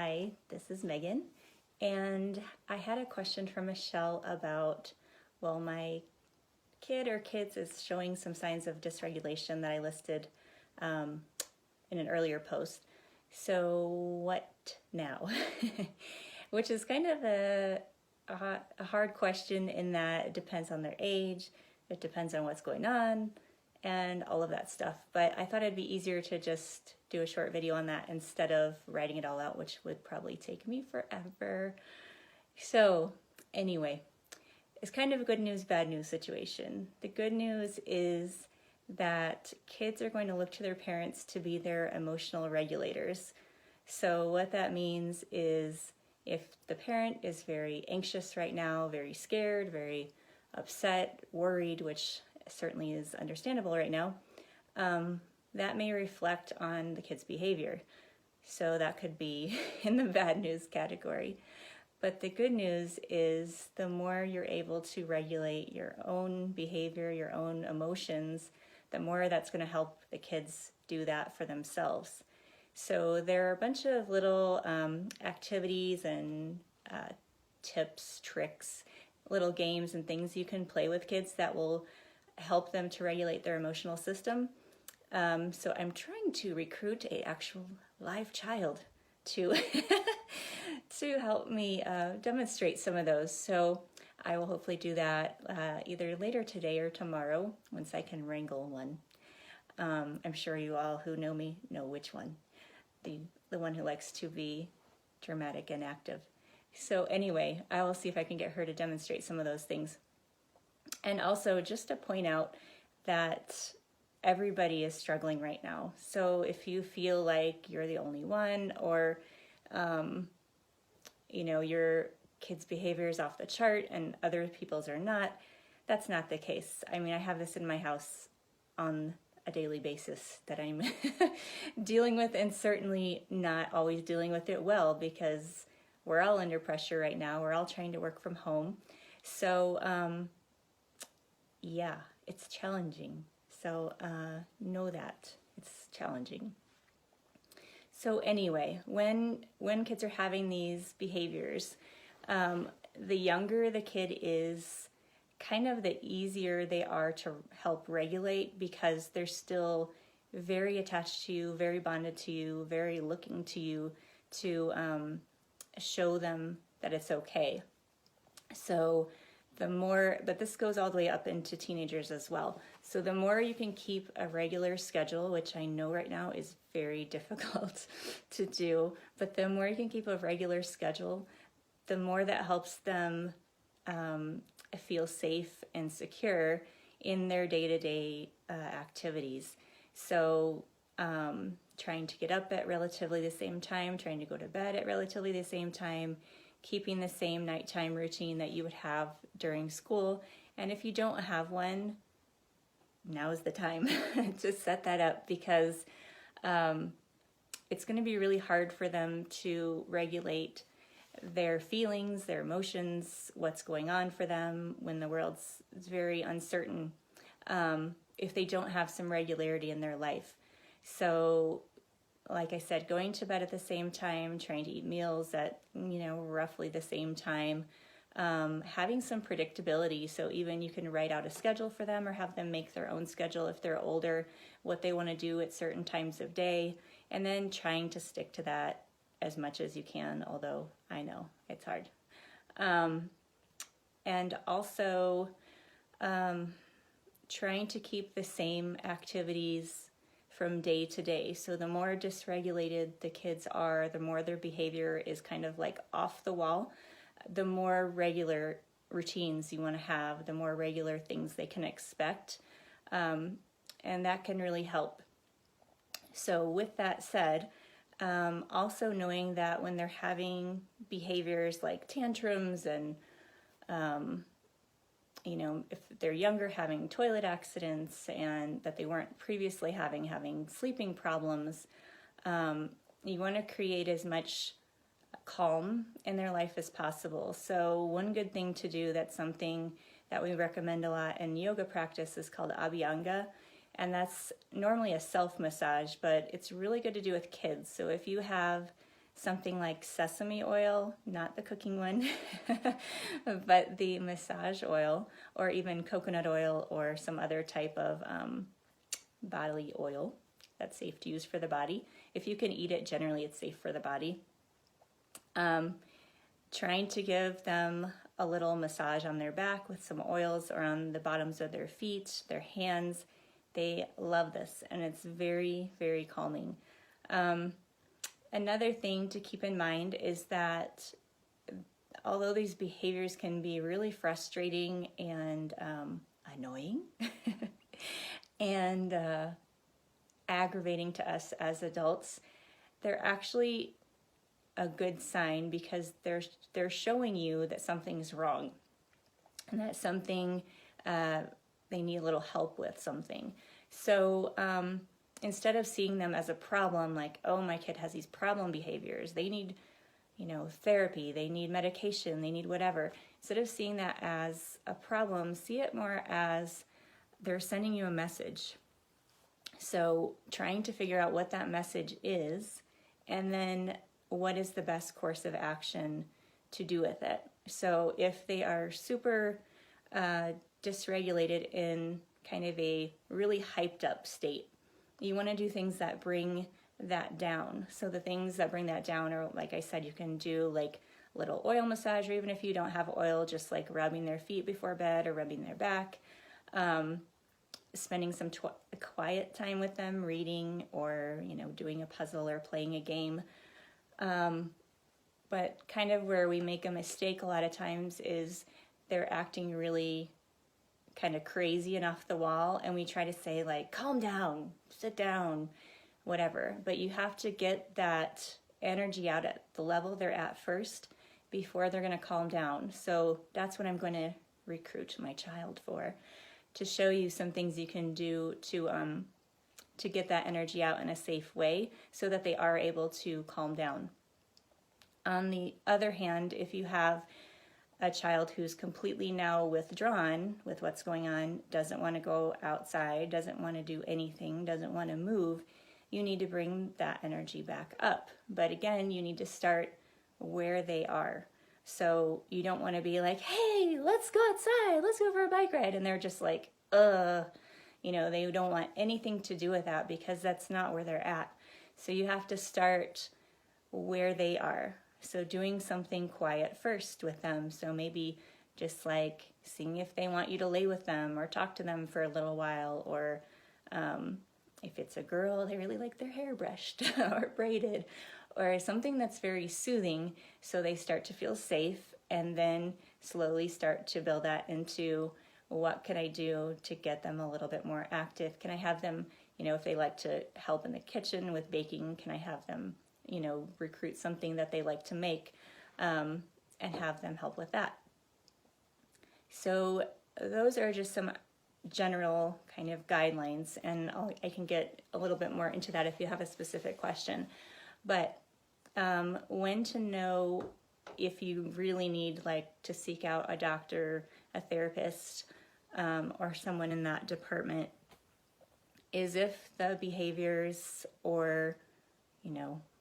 Hi, this is Megan, and I had a question from Michelle about, well, my kid or kids is showing some signs of dysregulation that I listed in an earlier post. So what now? Which is kind of a hard question in that it depends on their age, it depends on what's going on, and all of that stuff. But I thought it'd be easier to just do a short video on that instead of writing it all out, which would probably take me forever. So anyway, it's kind of a good news, bad news situation. The good news is that kids are going to look to their parents to be their emotional regulators. So what that means is if the parent is very anxious right now, very scared, very upset, worried, which certainly is understandable right now, that may reflect on the kid's behavior. So that could be in the bad news category. But the good news is the more you're able to regulate your own behavior, your own emotions, the more that's going to help the kids do that for themselves. So there are a bunch of little activities and tips, tricks, little games and things you can play with kids that will help them to regulate their emotional system. So I'm trying to recruit an actual live child to to help me demonstrate some of those. So I will hopefully do that either later today or tomorrow once I can wrangle one. I'm sure you all who know me know which one. The one who likes to be dramatic and active. So anyway, I will see if I can get her to demonstrate some of those things. And also just to point out that everybody is struggling right now. So if you feel like you're the only one, or your kid's behavior is off the chart and other people's are not, that's not the case. I mean, I have this in my house on a daily basis that I'm dealing with, and certainly not always dealing with it well, because we're all under pressure right now. We're all trying to work from home. So yeah, it's challenging. So know that it's challenging. So anyway, when kids are having these behaviors, the younger the kid is, kind of the easier they are to help regulate, because they're still very attached to you, very bonded to you, very looking to you to show them that it's okay. So the more, but this goes all the way up into teenagers as well. So the more you can keep a regular schedule, which I know right now is very difficult to do, but the more you can keep a regular schedule, the more that helps them feel safe and secure in their day-to-day activities. So trying to get up at relatively the same time, trying to go to bed at relatively the same time, keeping the same nighttime routine that you would have during school. And if you don't have one, now is the time to set that up, because it's going to be really hard for them to regulate their feelings, their emotions, what's going on for them when the world's very uncertain, if they don't have some regularity in their life. So like I said, going to bed at the same time, trying to eat meals at, roughly the same time, having some predictability. So even you can write out a schedule for them, or have them make their own schedule if they're older, what they want to do at certain times of day, and then trying to stick to that as much as you can, although I know it's hard. And also trying to keep the same activities from day to day. So the more dysregulated the kids are, the more their behavior is kind of like off the wall, the more regular routines you want to have, the more regular things they can expect. And that can really help. So with that said, also knowing that when they're having behaviors like tantrums and, if they're younger, having toilet accidents, and that they weren't previously having sleeping problems, you want to create as much calm in their life as possible. So one good thing to do, that's something that we recommend a lot in yoga practice, is called abhyanga. And that's normally a self-massage, but it's really good to do with kids. So if you have something like sesame oil, not the cooking one, but the massage oil, or even coconut oil or some other type of bodily oil that's safe to use for the body. If you can eat it, generally it's safe for the body. Trying to give them a little massage on their back with some oils, or on the bottoms of their feet, their hands. They love this, and it's very, very calming. Another thing to keep in mind is that although these behaviors can be really frustrating and annoying and aggravating to us as adults, they're actually a good sign, because they're showing you that something's wrong, and that something they need a little help with something. So instead of seeing them as a problem, like, oh, my kid has these problem behaviors, they need, therapy, they need medication, they need whatever. Instead of seeing that as a problem, see it more as they're sending you a message. So trying to figure out what that message is, and then what is the best course of action to do with it. So if they are super dysregulated in kind of a really hyped up state, you want to do things that bring that down. So the things that bring that down are, like I said, you can do like a little oil massage, or even if you don't have oil, just like rubbing their feet before bed or rubbing their back. Spending some quiet time with them, reading, or doing a puzzle or playing a game. But kind of where we make a mistake a lot of times is they're acting really kind of crazy and off the wall, and we try to say like, calm down, sit down, whatever. But you have to get that energy out at the level they're at first before they're going to calm down. So that's what I'm going to recruit my child for, to show you some things you can do to get that energy out in a safe way, so that they are able to calm down. On the other hand, if you have a child who's completely now withdrawn with what's going on, doesn't want to go outside, doesn't want to do anything, doesn't want to move, you need to bring that energy back up. But again, you need to start where they are. So you don't want to be like, hey, let's go outside, let's go for a bike ride. And they're just like, they don't want anything to do with that, because that's not where they're at. So you have to start where they are. So doing something quiet first with them. So maybe just like seeing if they want you to lay with them or talk to them for a little while, or if it's a girl, they really like their hair brushed or braided, or something that's very soothing, so they start to feel safe, and then slowly start to build that into, what can I do to get them a little bit more active? Can I have them, if they like to help in the kitchen with baking, can I have them, recruit something that they like to make, and have them help with that? So those are just some general kind of guidelines, and I can get a little bit more into that if you have a specific question. But when to know if you really need to seek out a doctor, a therapist, or someone in that department, is if the behaviors or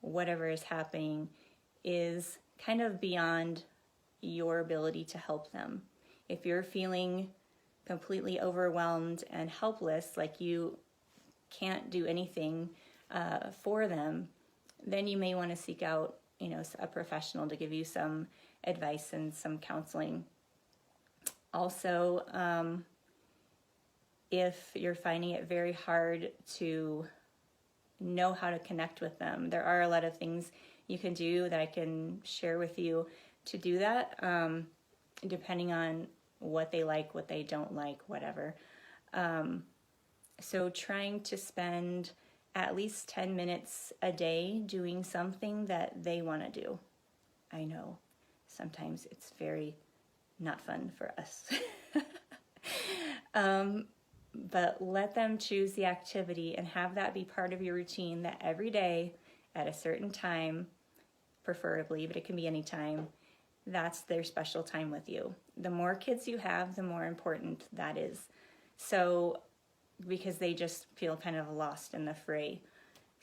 whatever is happening is kind of beyond your ability to help them. If you're feeling completely overwhelmed and helpless, like you can't do anything for them, then you may want to seek out a professional to give you some advice and some counseling. Also, if you're finding it very hard to know how to connect with them, there are a lot of things you can do that I can share with you to do that, depending on what they like, what they don't like, whatever. So trying to spend at least 10 minutes a day doing something that they want to do. I know sometimes it's very not fun for us. But let them choose the activity and have that be part of your routine, that every day at a certain time, preferably, but it can be any time, that's their special time with you. The more kids you have, the more important that is. So, because they just feel kind of lost in the fray.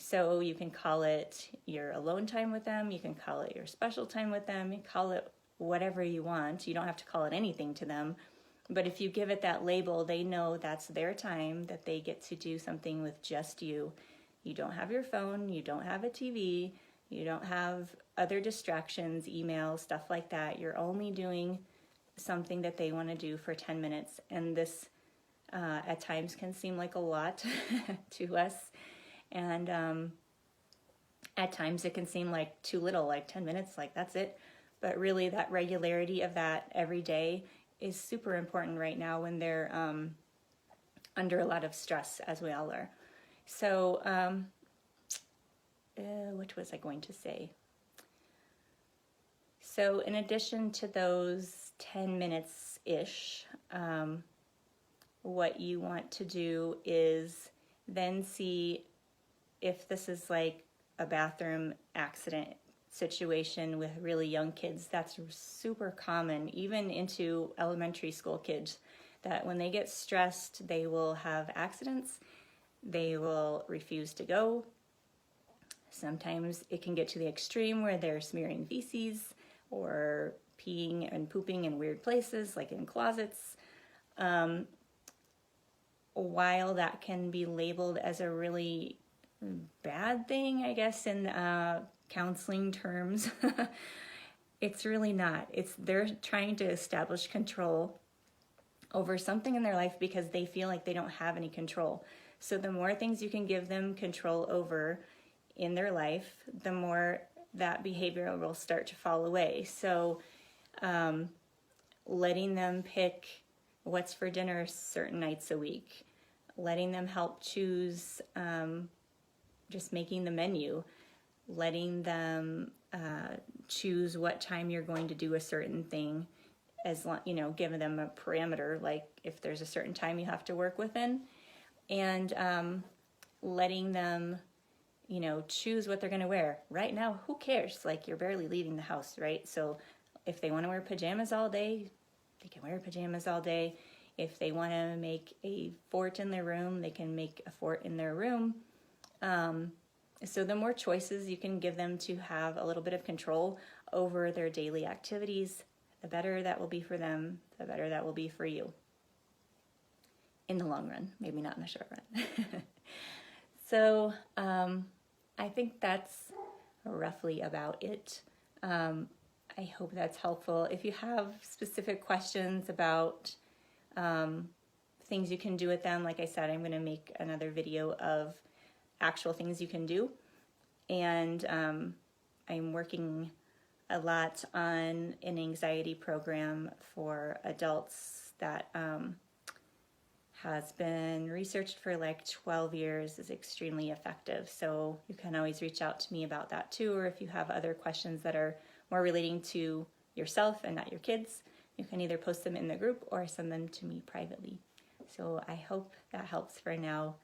So you can call it your alone time with them, you can call it your special time with them, you can call it whatever you want. You don't have to call it anything to them. But if you give it that label, they know that's their time, that they get to do something with just you. You don't have your phone, you don't have a TV, you don't have other distractions, emails, stuff like that. You're only doing something that they want to do for 10 minutes. And this at times can seem like a lot to us. And at times it can seem like too little, like 10 minutes, like that's it. But really that regularity of that every day is super important right now when they're under a lot of stress, as we all are. So, what was I going to say? So in addition to those 10 minutes-ish, what you want to do is then see if this is like a bathroom accident situation with really young kids. That's super common, even into elementary school kids, that when they get stressed, they will have accidents, they will refuse to go. Sometimes it can get to the extreme where they're smearing feces or peeing and pooping in weird places, like in closets. While that can be labeled as a really bad thing, I guess, in counseling terms, it's really not. They're trying to establish control over something in their life because they feel like they don't have any control. So the more things you can give them control over in their life, the more that behavior will start to fall away. So letting them pick what's for dinner certain nights a week, letting them help choose, just making the menu, letting them choose what time you're going to do a certain thing, as long, giving them a parameter, like if there's a certain time you have to work within, and letting them, choose what they're going to wear. Right now, who cares? Like, you're barely leaving the house, right? So if they want to wear pajamas all day, they can wear pajamas all day. If they want to make a fort in their room, they can make a fort in their room. So the more choices you can give them to have a little bit of control over their daily activities, the better that will be for them, the better that will be for you. In the long run, maybe not in the short run. So I think that's roughly about it. I hope that's helpful. If you have specific questions about things you can do with them, like I said, I'm going to make another video of actual things you can do. And I'm working a lot on an anxiety program for adults that has been researched for like 12 years, is extremely effective. So you can always reach out to me about that too, or if you have other questions that are more relating to yourself and not your kids, you can either post them in the group or send them to me privately. So I hope that helps for now.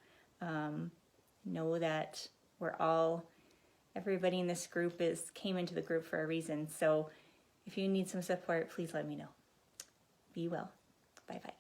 Know that everybody in this group came into the group for a reason. So if you need some support, please let me know. Be well. Bye-bye.